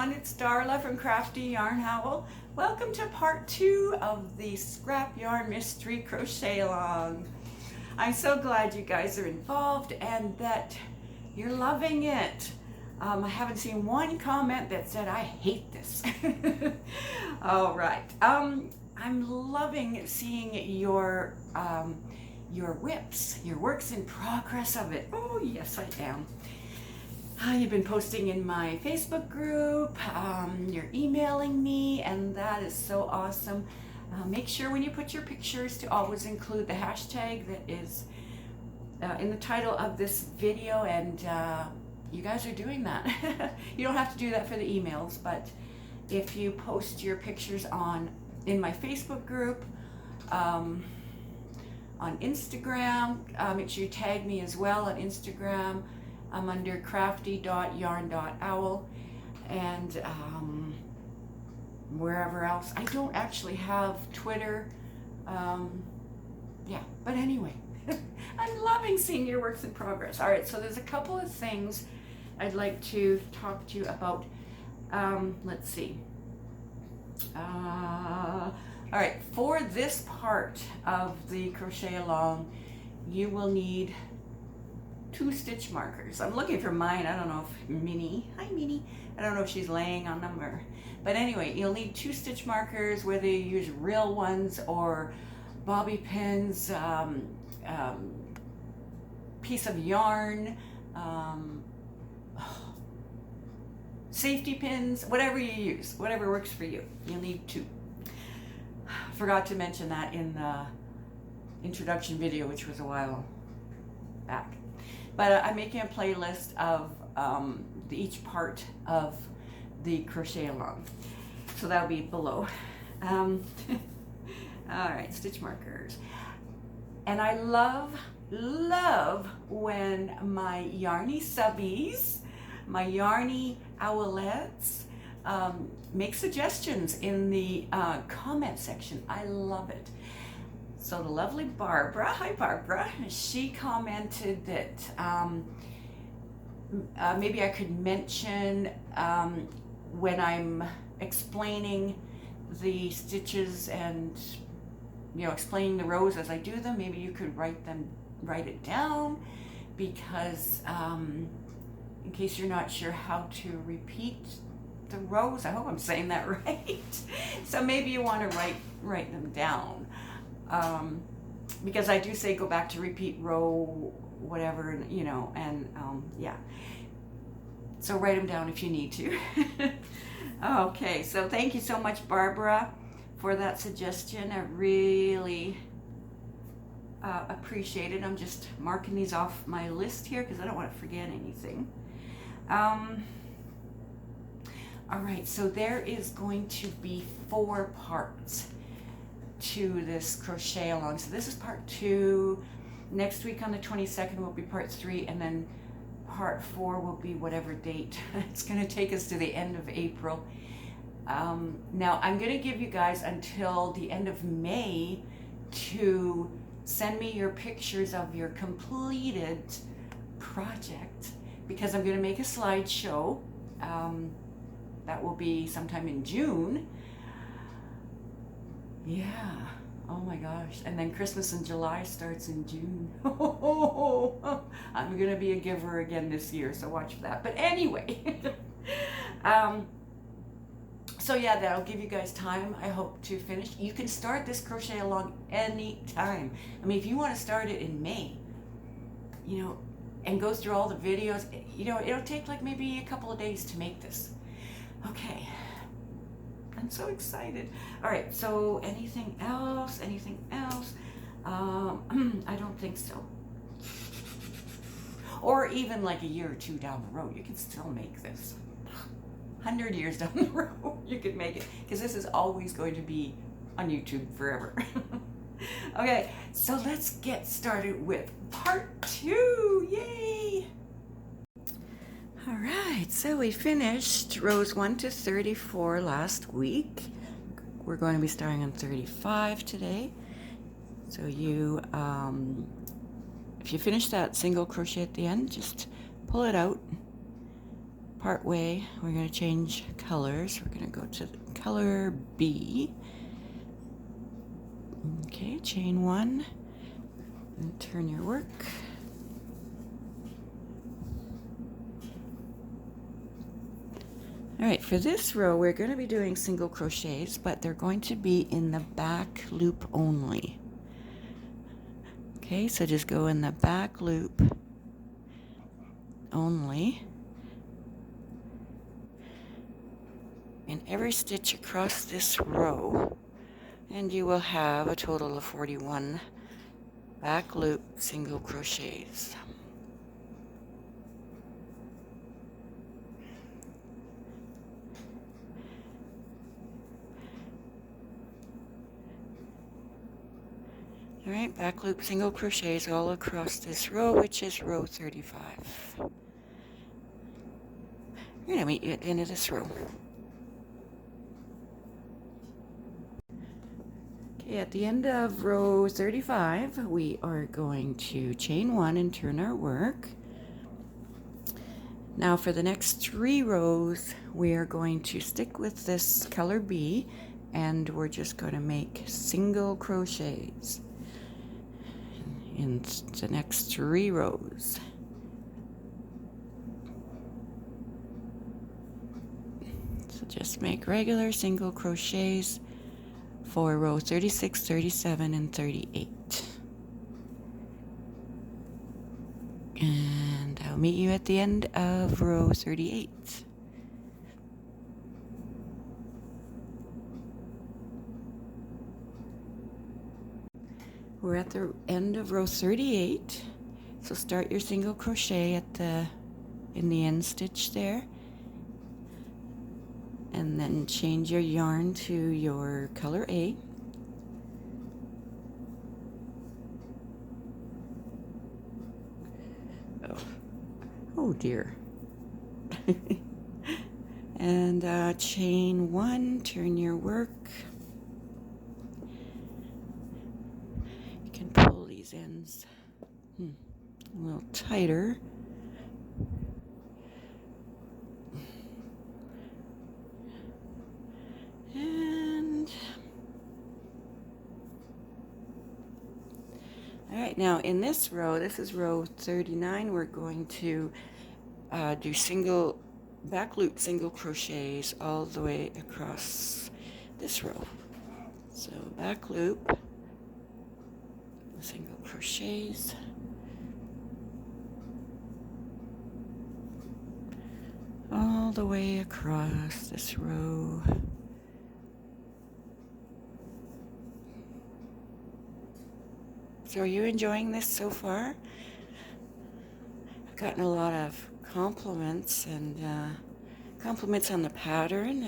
everyone, it's Darla from Crafty Yarn Howl. Welcome to part 2 of the Scrap Yarn Mystery Crochet Along. I'm so glad you guys are involved and that you're loving it. I haven't seen one comment that said I hate this. All right. I'm loving seeing your whips, your works in progress of it. Oh yes, I am. You've been posting in my Facebook group, you're emailing me, and that is so awesome. Make sure when you put your pictures to always include the hashtag that is in the title of this video, and you guys are doing that. You don't have to do that for the emails, but if you post your pictures in my Facebook group, on Instagram, make sure you tag me as well on Instagram. I'm under crafty.yarn.owl, and wherever else. I don't actually have Twitter. Yeah, but anyway, I'm loving seeing your works in progress. All right, so there's a couple of things I'd like to talk to you about. Let's see. All right, for this part of the crochet along, you will need 2 stitch markers. I'm looking for mine. I don't know if Minnie, hi Minnie, I don't know if she's laying on them but anyway, you'll need 2 stitch markers, whether you use real ones or bobby pins, piece of yarn, safety pins, whatever you use, whatever works for you. You'll need 2. Forgot to mention that in the introduction video, which was a while back. But I'm making a playlist of each part of the crochet along. So that'll be below. All right, stitch markers. And I love when my yarny subbies, my yarny owlettes, make suggestions in the comment section. I love it. So the lovely Barbara, hi Barbara, she commented that maybe I could mention when I'm explaining the stitches and explaining the rows as I do them, maybe you could write it down, because in case you're not sure how to repeat the rows, I hope I'm saying that right. So maybe you want to write them down. Because I do say go back to repeat row, whatever, yeah. So write them down if you need to. Okay, so thank you so much, Barbara, for that suggestion. I really appreciate it. I'm just marking these off my list here because I don't want to forget anything. All right, so there is going to be 4 parts to this crochet along. So this is part 2. Next week on the 22nd will be part 3, and then part 4 will be whatever date. It's going to take us to the end of April. Now I'm going to give you guys until the end of May to send me your pictures of your completed project, because I'm going to make a slideshow. That will be sometime in June. Yeah, oh my gosh. And then Christmas in July starts in June. I'm gonna be a giver again this year, so watch for that. But anyway, so yeah, that'll give you guys time, I hope, to finish. You can start this crochet along any time. I mean, if you want to start it in May, and go through all the videos, it'll take like maybe a couple of days to make this. Okay. I'm so excited. All right, so anything else? I don't think so. Or even like a year or 2 down the road, you can still make this. 100 years down the road, you can make it, because this is always going to be on YouTube forever. Okay, so let's get started with part 2. Yay! All right, so we finished rows 1 to 34 last week. We're going to be starting on 35 today. So you, if you finish that single crochet at the end, just pull it out, part way, we're going to change colors. We're going to go to the color B. Okay, chain 1 and turn your work. All right, for this row, we're going to be doing single crochets, but they're going to be in the back loop only. Okay, so just go in the back loop only. In every stitch across this row, and you will have a total of 41 back loop single crochets. All right, back loop single crochets all across this row, which is row 35. We're going to meet you at the end of this row. Okay, at the end of row 35, we are going to chain 1 and turn our work. Now for the next 3 rows, we are going to stick with this color B, and we're just going to make single crochets in the next 3 rows. So just make regular single crochets for row 36, 37, and 38. And I'll meet you at the end of row 38. We're at the end of row 38, so start your single crochet in the end stitch there, and then change your yarn to your color A. Oh dear. And chain 1, turn your work. Pull these ends a little tighter. And all right, now in this row, this is row 39, we're going to do single back loop single crochets all the way across this row. So back loop single crochets all the way across this row. So are you enjoying this so far? I've gotten a lot of compliments and compliments on the pattern,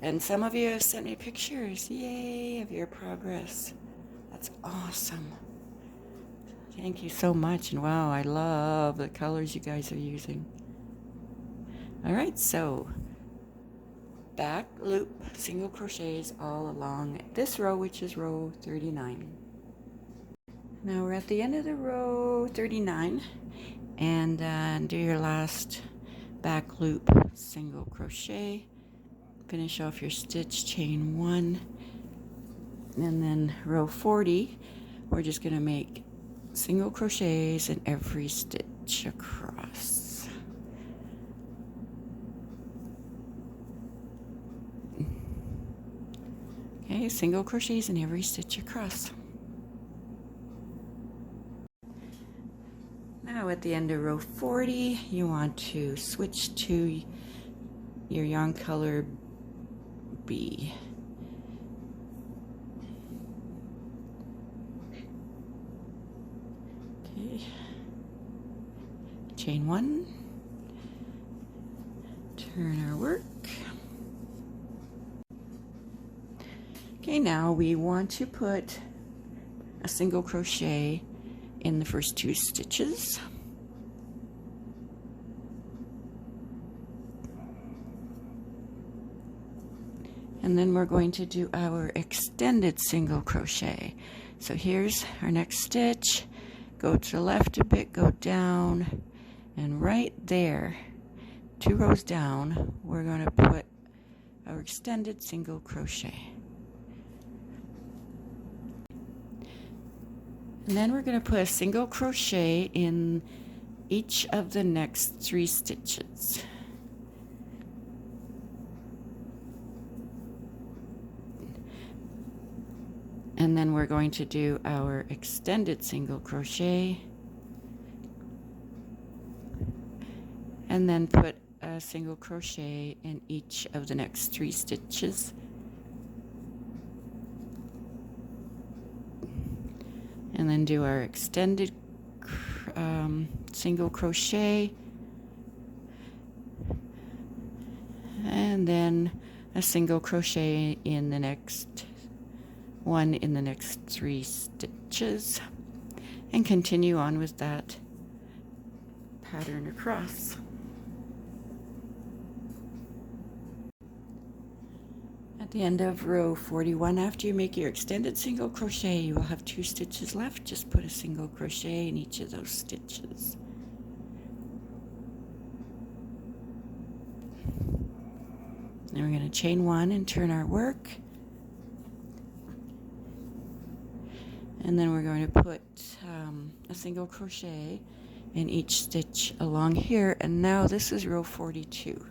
and some of you have sent me pictures, yay, of your progress. That's awesome. Thank you so much, and wow, I love the colors you guys are using. All right, so back loop single crochets all along this row, which is row 39. Now we're at the end of the row 39, and do your last back loop single crochet. Finish off your stitch, chain 1, and then row 40, we're just going to make single crochets in every stitch across. Okay, single crochets in every stitch across. Now at the end of row 40, you want to switch to your yarn color B. Okay. Chain 1. Turn our work. Okay, now we want to put a single crochet in the first 2 stitches. And then we're going to do our extended single crochet. So here's our next stitch, go to the left a bit, go down, and right there, 2 rows down, we're going to put our extended single crochet. And then we're going to put a single crochet in each of the next 3 stitches. And then we're going to do our extended single crochet, and then put a single crochet in each of the next 3 stitches. And then do our extended single crochet, and then a single crochet in the next one in the next 3 stitches, and continue on with that pattern across. At the end of row 41, after you make your extended single crochet, you will have 2 stitches left. Just put a single crochet in each of those stitches. Then we're going to chain 1 and turn our work. And then we're going to put a single crochet in each stitch along here. And now this is row 42.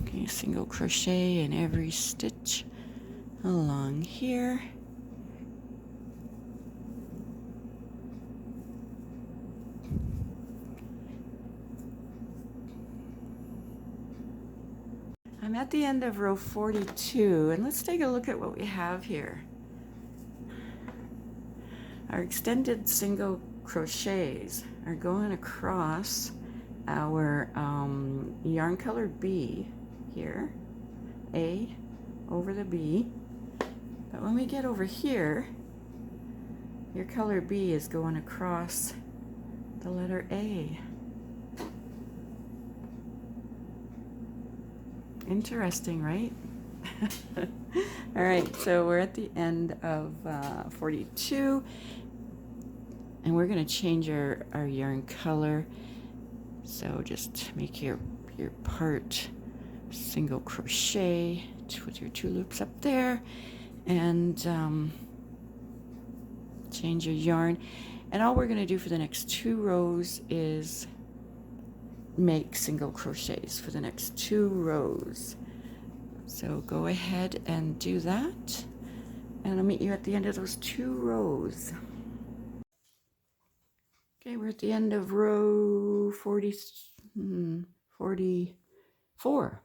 Okay, single crochet in every stitch along here. I'm at the end of row 42, and let's take a look at what we have here. Our extended single crochets are going across our yarn color B here, A over the B. But when we get over here, your color B is going across the letter A. Interesting, right? All right, so we're at the end of 42, and we're going to change our yarn color. So just make your part single crochet with your 2 loops up there, and change your yarn. And all we're going to do for the next 2 rows is make single crochets for the next 2 rows. So go ahead and do that, and I'll meet you at the end of those 2 rows. Okay, we're at the end of row 44.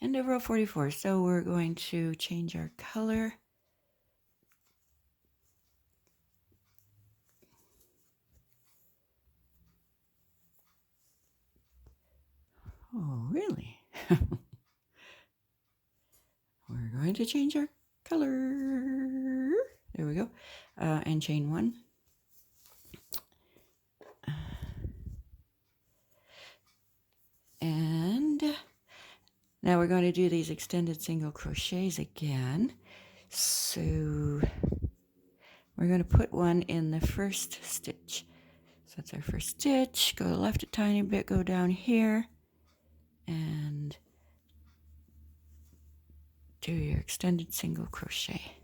End of row 44. So we're going to change our color. Oh, really? We're going to change our color. There we go. And chain 1. And now we're going to do these extended single crochets again. So we're going to put one in the first stitch. So that's our first stitch. Go left a tiny bit, go down here, and do your extended single crochet.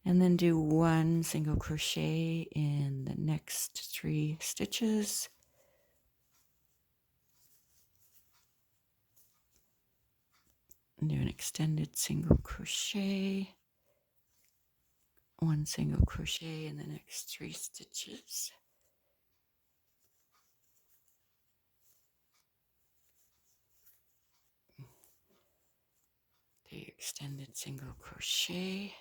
And then do 1 single crochet in the next 3 stitches. And do an extended single crochet. 1 single crochet in the next 3 stitches. Do your extended single crochet.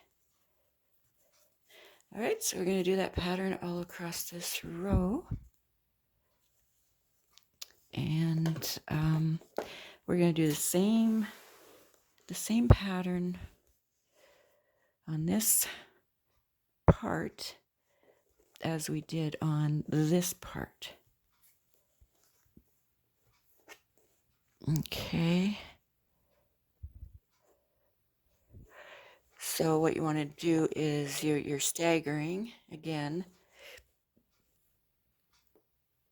All right, so we're going to do that pattern all across this row. And we're going to do the same pattern on this part as we did on this part. Okay. So what you want to do is you're staggering again.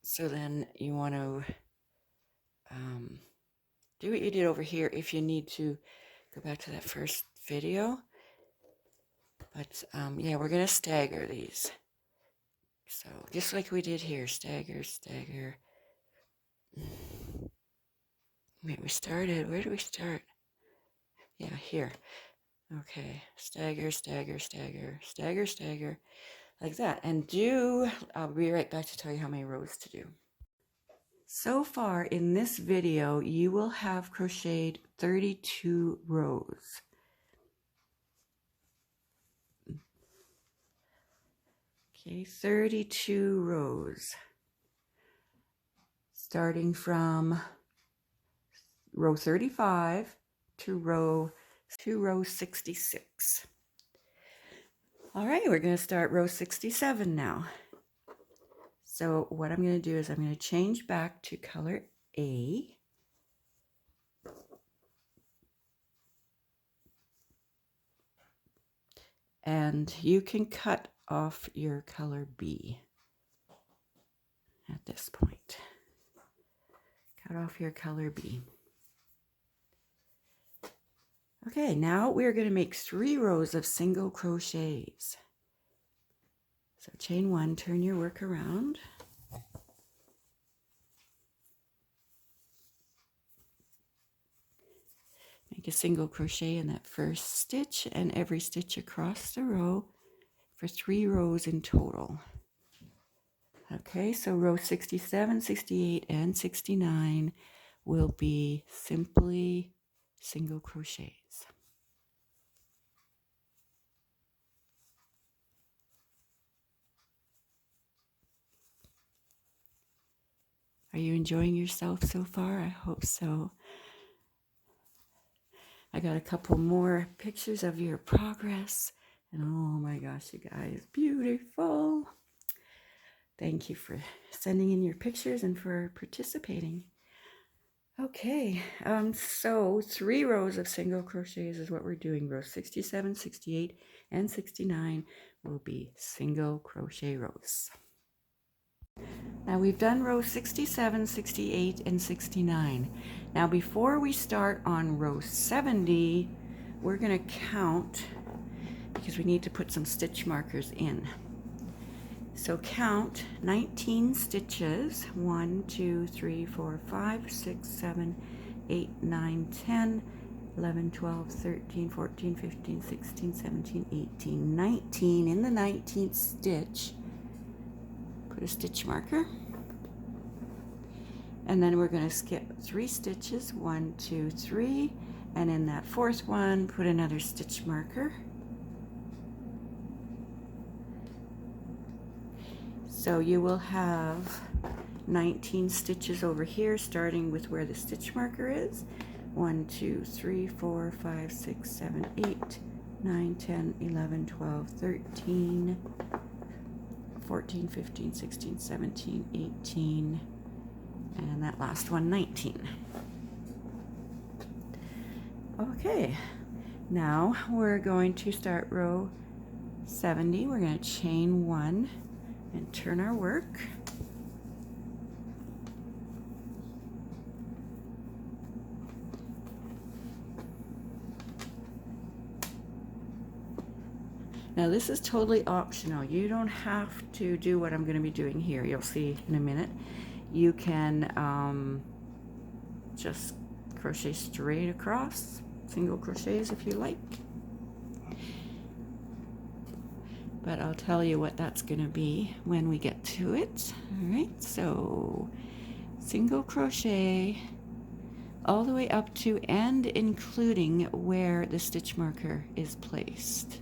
So then you want to do what you did over here if you need to go back to that first video. But yeah, we're going to stagger these. So just like we did here, stagger, stagger. Wait, we started, where do we start? Yeah, here. Okay, stagger, stagger, stagger, stagger, stagger, like that. And I'll be right back to tell you how many rows to do. So far in this video, you will have crocheted 32 rows. Okay, 32 rows. Starting from row 35 to row 66. All right, we're going to start row 67 now. So what I'm going to do is I'm going to change back to color A. And you can cut off your color B at this point. Cut off your color B. Okay, now we're going to make 3 rows of single crochets. So chain 1, turn your work around. Make a single crochet in that first stitch and every stitch across the row for 3 rows in total. Okay, so row 67, 68, and 69 will be simply single crochets. Are you enjoying yourself so far? I hope so. I got a couple more pictures of your progress. And oh my gosh, you guys, beautiful. Thank you for sending in your pictures and for participating. Okay, so 3 rows of single crochets is what we're doing. Rows 67, 68, and 69 will be single crochet rows. Now we've done rows 67, 68, and 69. Now before we start on row 70, we're going to count because we need to put some stitch markers in. So count 19 stitches, 1, 2, 3, 4, 5, 6, 7, 8, 9, 10, 11, 12, 13, 14, 15, 16, 17, 18, 19. In the 19th stitch, put a stitch marker. And then we're going to skip 3 stitches, 1, 2, 3. And in that 4th one, put another stitch marker. So you will have 19 stitches over here, starting with where the stitch marker is. 1, 2, 3, 4, 5, 6, 7, 8, 9, 10, 11, 12, 13, 14, 15, 16, 17, 18, and that last one, 19. Okay, now we're going to start row 70. We're going to chain 1 and turn our work. Now this is totally optional. You don't have to do what I'm going to be doing here. You'll see in a minute. You can just crochet straight across, single crochets if you like. But I'll tell you what that's going to be when we get to it. All right, so single crochet all the way up to and including where the stitch marker is placed.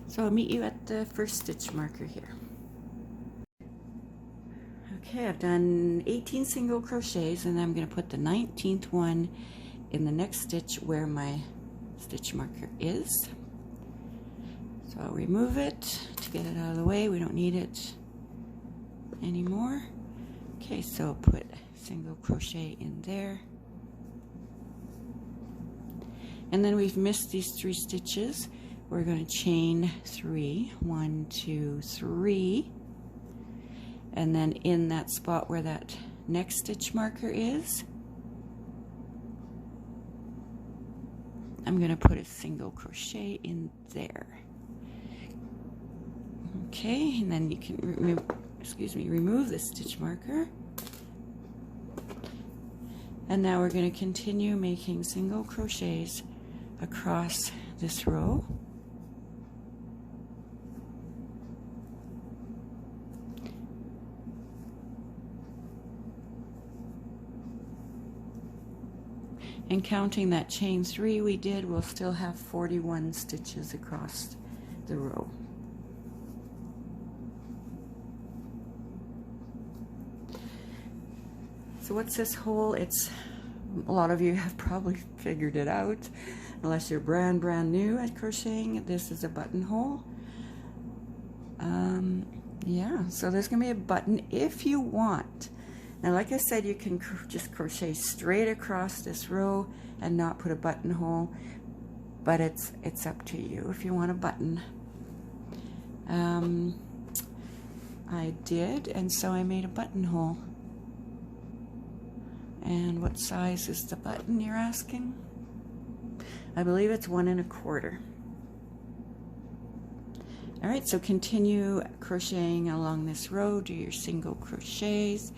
So I'll meet you at the first stitch marker here. Okay, I've done 18 single crochets and I'm going to put the 19th one in the next stitch where my stitch marker is. So I'll remove it to get it out of the way. We don't need it anymore. Okay, so I'll put single crochet in there. And then we've missed these 3 stitches. We're going to chain 3. 1, 2, 3. And then in that spot where that next stitch marker is, I'm going to put a single crochet in there. Okay, and then you can remove the stitch marker. And now we're going to continue making single crochets across this row. And counting that chain 3 we did, we'll still have 41 stitches across the row. So what's this hole? It's, a lot of you have probably figured it out, unless you're brand new at crocheting. This is a buttonhole. Yeah, so there's gonna be a button if you want. Now, like I said, you can just crochet straight across this row and not put a buttonhole, but it's up to you if you want a button. I did, and so I made a buttonhole. And what size is the button, you're asking? I believe it's 1 1/4. All right, so continue crocheting along this row, do your single crochets,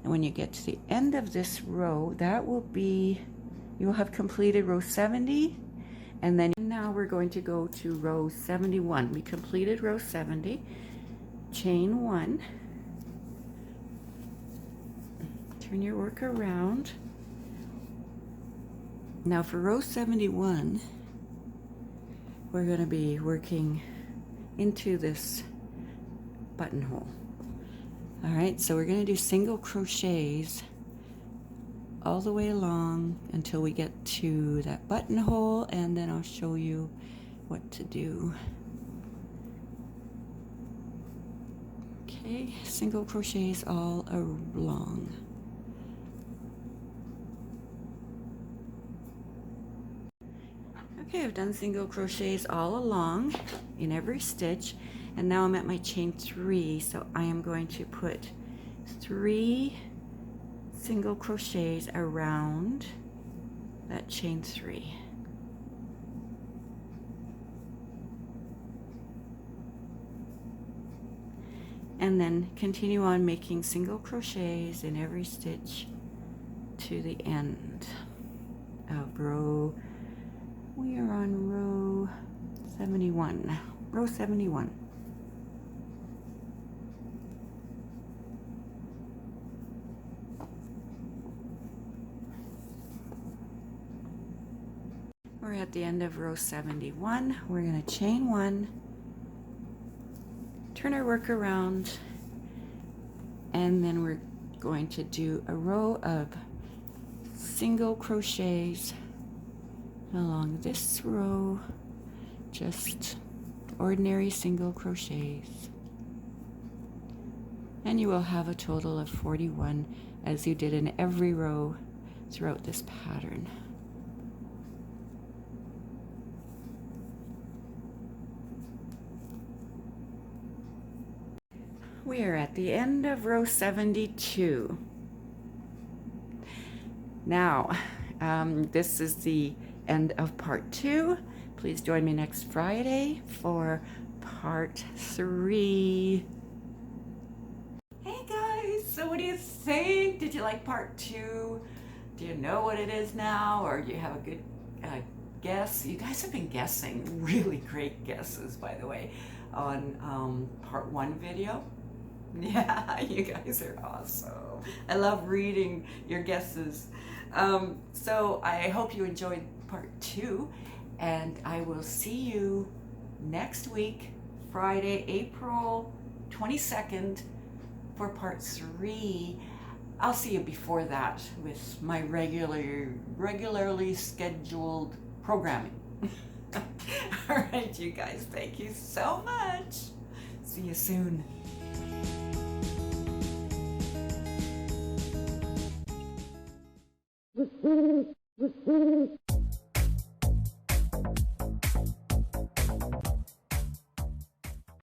and when you get to the end of this row, that will be, you will have completed row 70, and then now we're going to go to row 71. We completed row 70, chain 1, turn your work around. Now for row 71, we're going to be working into this buttonhole. All right, so we're going to do single crochets all the way along until we get to that buttonhole, and then I'll show you what to do. Okay, single crochets all along. Okay, I've done single crochets all along in every stitch, and now I'm at my chain 3, so I am going to put 3 single crochets around that chain 3. And then continue on making single crochets in every stitch to the end of row. We are on row 71. Row 71. We're at the end of row 71. We're going to chain 1, turn our work around, and then we're going to do a row of single crochets along this row, just ordinary single crochets, and you will have a total of 41 as you did in every row throughout this pattern. We are at the end of row 72. Now, this is the end of part 2. Please join me next Friday for part 3. Hey guys, so what do you think? Did you like part 2? Do you know what it is now, or do you have a good guess? You guys have been guessing really great guesses, by the way, on part 1 video. Yeah, you guys are awesome. I love reading your guesses. So I hope you enjoyed part 2, and I will see you next week, Friday, April 22nd, for part 3. I'll see you before that with my regularly scheduled programming. All right, you guys, thank you so much. See you soon.